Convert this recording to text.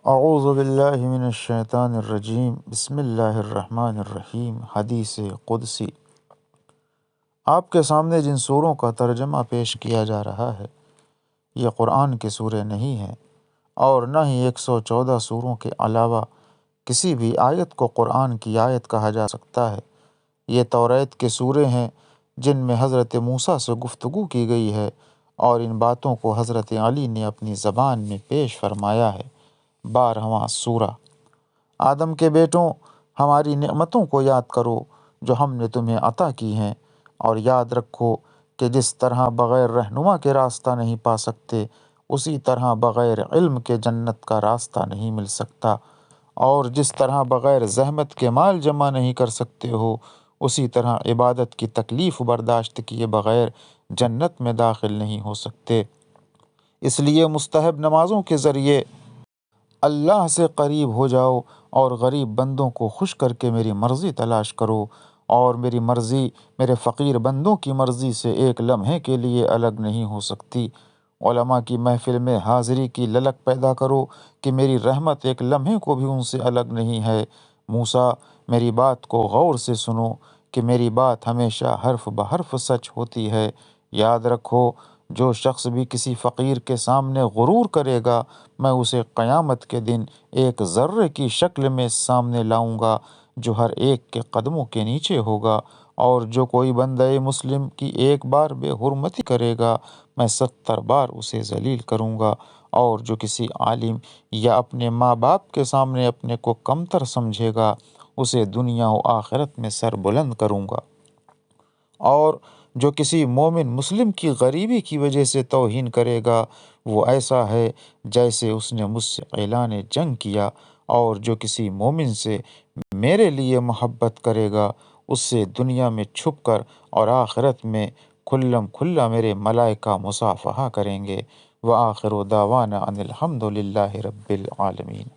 اعوذ باللہ من الشیطان الرجیم، بسم اللہ الرحمن الرحیم۔ حدیث قدسی۔ آپ کے سامنے جن سوروں کا ترجمہ پیش کیا جا رہا ہے یہ قرآن کے سورے نہیں ہیں، اور نہ ہی 114 سوروں کے علاوہ کسی بھی آیت کو قرآن کی آیت کہا جا سکتا ہے۔ یہ توریت کے سورے ہیں جن میں حضرت موسیٰ سے گفتگو کی گئی ہے، اور ان باتوں کو حضرت علی نے اپنی زبان میں پیش فرمایا ہے۔ 12واں سورہ۔ آدم کے بیٹوں، ہماری نعمتوں کو یاد کرو جو ہم نے تمہیں عطا کی ہیں، اور یاد رکھو کہ جس طرح بغیر رہنما کے راستہ نہیں پا سکتے، اسی طرح بغیر علم کے جنت کا راستہ نہیں مل سکتا، اور جس طرح بغیر زحمت کے مال جمع نہیں کر سکتے ہو، اسی طرح عبادت کی تکلیف برداشت کیے بغیر جنت میں داخل نہیں ہو سکتے۔ اس لیے مستحب نمازوں کے ذریعے اللہ سے قریب ہو جاؤ، اور غریب بندوں کو خوش کر کے میری مرضی تلاش کرو، اور میری مرضی میرے فقیر بندوں کی مرضی سے ایک لمحے کے لیے الگ نہیں ہو سکتی۔ علماء کی محفل میں حاضری کی للک پیدا کرو کہ میری رحمت ایک لمحے کو بھی ان سے الگ نہیں ہے۔ موسیٰ، میری بات کو غور سے سنو کہ میری بات ہمیشہ حرف بحرف سچ ہوتی ہے۔ یاد رکھو، جو شخص بھی کسی فقیر کے سامنے غرور کرے گا، میں اسے قیامت کے دن ایک ذرے کی شکل میں سامنے لاؤں گا جو ہر ایک کے قدموں کے نیچے ہوگا، اور جو کوئی بندہ مسلم کی ایک بار بے حرمتی کرے گا، میں 70 بار اسے ذلیل کروں گا، اور جو کسی عالم یا اپنے ماں باپ کے سامنے اپنے کو کمتر سمجھے گا، اسے دنیا و آخرت میں سر بلند کروں گا، اور جو کسی مومن مسلم کی غریبی کی وجہ سے توہین کرے گا، وہ ایسا ہے جیسے اس نے مجھ سے اعلان جنگ کیا، اور جو کسی مومن سے میرے لیے محبت کرے گا، اس سے دنیا میں چھپ کر اور آخرت میں کھلم کھلا میرے ملائکہ مصافحہ کریں گے۔ وآخر دعوانا ان الحمد للہ رب العالمین۔